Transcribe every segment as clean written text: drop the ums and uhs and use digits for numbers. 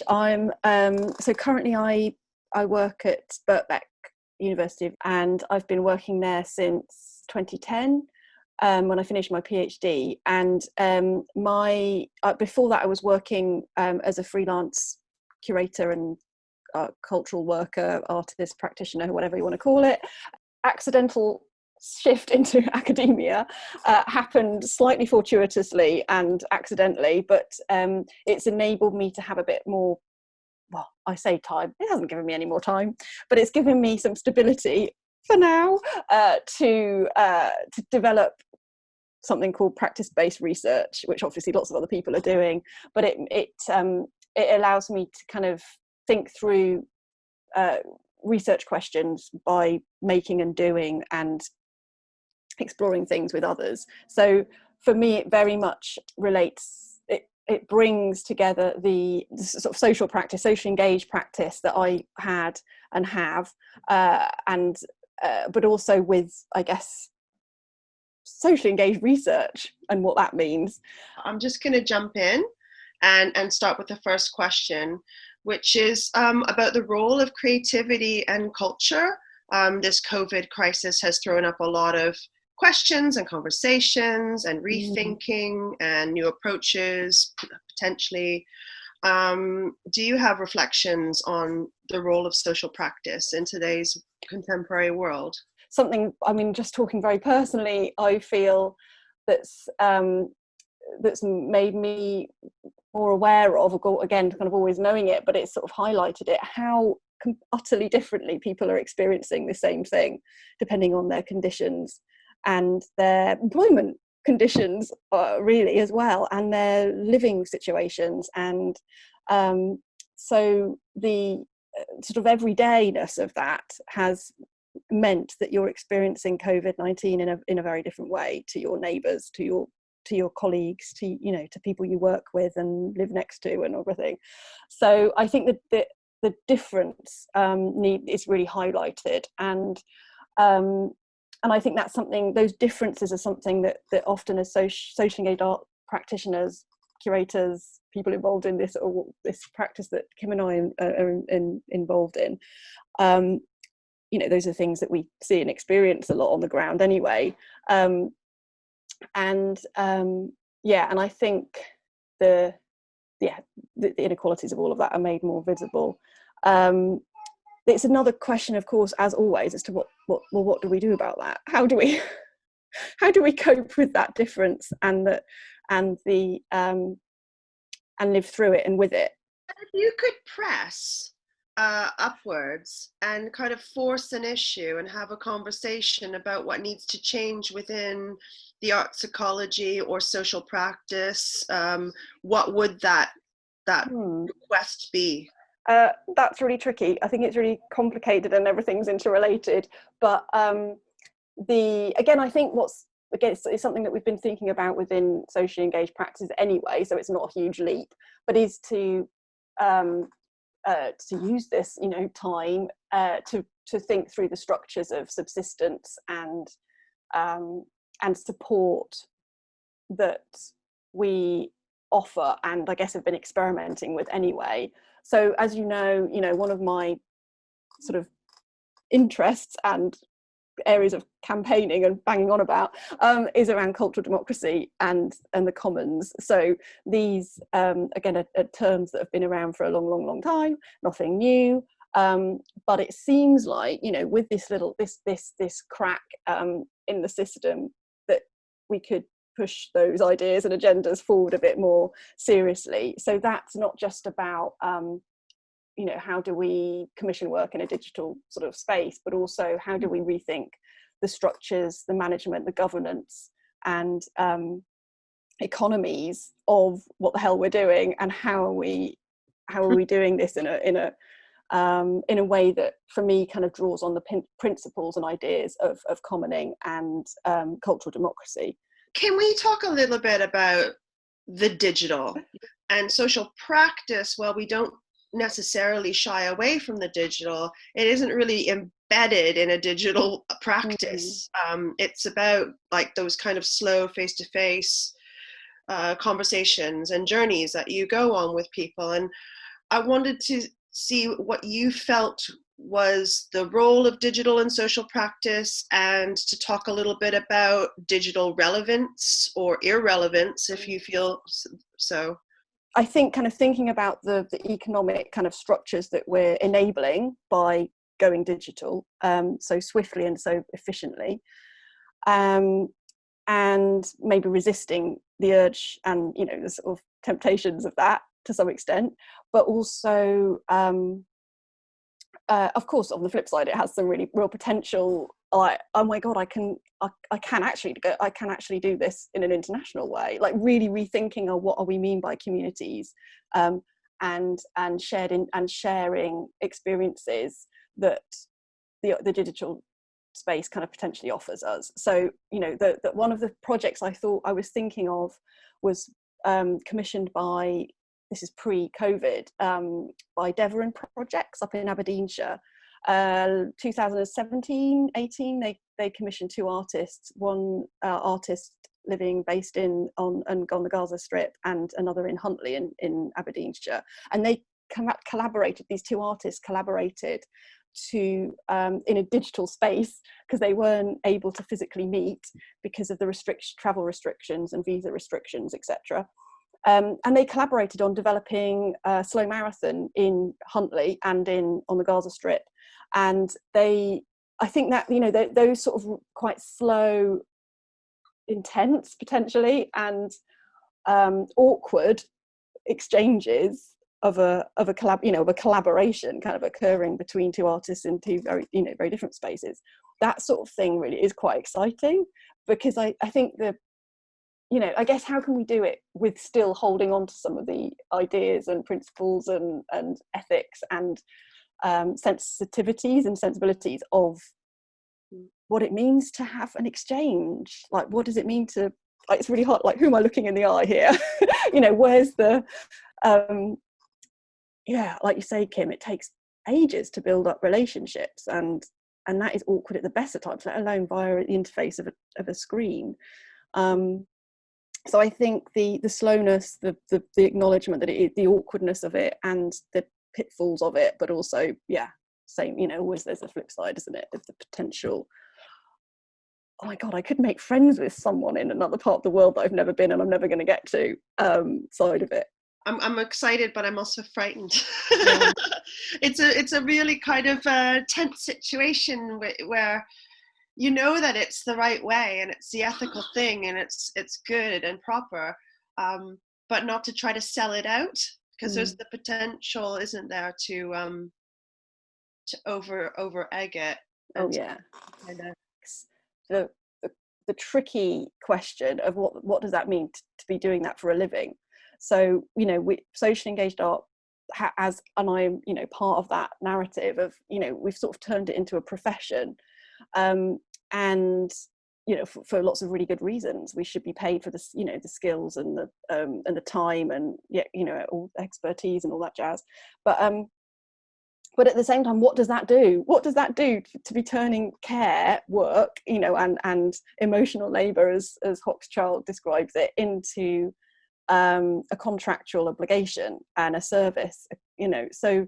I'm so currently I work at Birkbeck University, and I've been working there since 2010 when I finished my PhD. And before that, I was working as a freelance curator and cultural worker, artist, practitioner, whatever you want to call it. Accidental shift into academia happened slightly fortuitously and accidentally, but it's enabled me to have a bit more, well, I say time, it hasn't given me any more time, but it's given me some stability for now to develop something called practice-based research, which obviously lots of other people are doing, but it allows me to kind of think through research questions by making and doing and exploring things with others. So for me, it very much relates, it brings together the sort of social practice, socially engaged practice that I had and have, but also with, I guess, socially engaged research and what that means. I'm just going to jump in and start with the first question, which is about the role of creativity and culture. This COVID crisis has thrown up a lot of questions and conversations and rethinking and new approaches, potentially. Do you have reflections on the role of social practice in today's contemporary world? Something, I mean, just talking very personally, I feel that's made me more aware of, again, kind of always knowing it, but it's sort of highlighted it, how utterly differently people are experiencing the same thing, depending on their conditions and their employment conditions, really, as well, and their living situations. And so the sort of everydayness of that has meant that you're experiencing COVID-19 in a very different way to your neighbours, to your colleagues, to to people you work with and live next to and everything. So I think that the difference is really highlighted, and I think that's something, those differences are something that often as socially engaged art practitioners, curators, people involved in this practice that Kim and I are involved in, those are things that we see and experience a lot on the ground anyway. And I think the inequalities of all of that are made more visible. It's another question, of course, as always, as to what do we do about that? How do we cope with that difference and live through it and with it? If you could press upwards and kind of force an issue and have a conversation about what needs to change within the arts ecology or social practice, what would that request be? That's really tricky. I think it's really complicated and everything's interrelated. But I think it's something that we've been thinking about within socially engaged practices anyway, so it's not a huge leap, but is to use this, time to think through the structures of subsistence and support that we offer, and I guess have been experimenting with anyway. So as you know, one of my sort of interests and areas of campaigning and banging on about is around cultural democracy and the commons. So these again are terms that have been around for a long time, nothing new, but it seems like with this crack in the system that we could push those ideas and agendas forward a bit more seriously. So that's not just about how do we commission work in a digital sort of space, but also how do we rethink the structures, the management, the governance and economies of what the hell we're doing, and how are we doing this in a way that for me kind of draws on the principles and ideas of commoning and cultural democracy. Can we talk a little bit about the digital and social practice? Well, we don't necessarily shy away from the digital. It isn't really embedded in a digital practice. It's about like those kind of slow face-to-face conversations and journeys that you go on with people. And I wanted to see what you felt was the role of digital in social practice, and to talk a little bit about digital relevance or irrelevance, if you feel so. I think kind of thinking about the economic kind of structures that we're enabling by going digital so swiftly and so efficiently, and maybe resisting the urge and, you know, the sort of temptations of that to some extent, but also of course on the flip side it has some really real potential, like, oh my god, I can actually do this in an international way, like really rethinking what we mean by communities, and sharing experiences that the digital space kind of potentially offers us. So, you know, that one of the projects I was thinking of was commissioned by, this is pre-COVID, by Devon Projects up in Aberdeenshire. 2017-18, they commissioned two artists, one artist based on the Gaza Strip, and another in Huntly in Aberdeenshire, and they collaborated, these two artists collaborated to in a digital space, because they weren't able to physically meet because of the travel restrictions and visa restrictions, etc. And they collaborated on developing a slow marathon in Huntly and on the Gaza Strip. And I think that, you know, those sort of quite slow, intense potentially, and awkward exchanges of a collaboration kind of occurring between two artists in two very different spaces. That sort of thing really is quite exciting, because I think I guess, how can we do it with still holding on to some of the ideas and principles and ethics and sensitivities and sensibilities of what it means to have an exchange? Like, what does it mean to, like, it's really hard, like, who am I looking in the eye here? Where's the like you say, Kim, it takes ages to build up relationships, and that is awkward at the best of times, let alone via the interface of a screen. So I think the slowness, the acknowledgement that it is, the awkwardness of it, and the pitfalls of it, but also, same, always there's a flip side, isn't it, of the potential, oh my god, I could make friends with someone in another part of the world that I've never been and I'm never going to get to, side of it. I'm excited, but I'm also frightened. Yeah. It's a really kind of tense situation where you know that it's the right way and it's the ethical thing and it's good and proper, but not to try to sell it out, because there's the potential, isn't there, to over egg it. The tricky question of what does that mean to be doing that for a living. So, we socially engaged art as, and I'm, part of that narrative of, we've sort of turned it into a profession, and for lots of really good reasons. We should be paid for the the skills and the time and all expertise and all that jazz. But at the same time, what does that do? What does that do to be turning care work, and emotional labour, as Hochschild describes it, into a contractual obligation and a service? So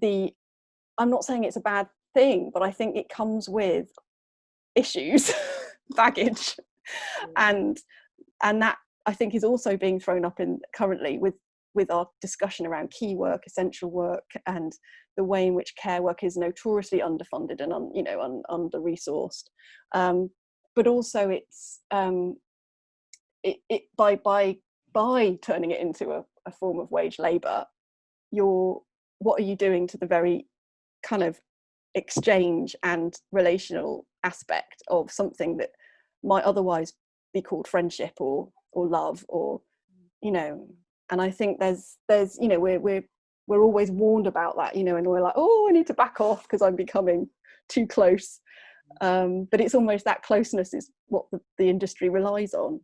I'm not saying it's a bad thing, but I think it comes with issues, baggage, and that, I think, is also being thrown up in currently with our discussion around key work, essential work, and the way in which care work is notoriously underfunded and under-resourced. But also, it's by turning it into a form of wage labour, what are you doing to the very kind of exchange and relational aspect of something that might otherwise be called friendship or love, or and I think there's we're always warned about that, and we're like, oh, I need to back off because I'm becoming too close, but it's almost that closeness is what the industry relies on.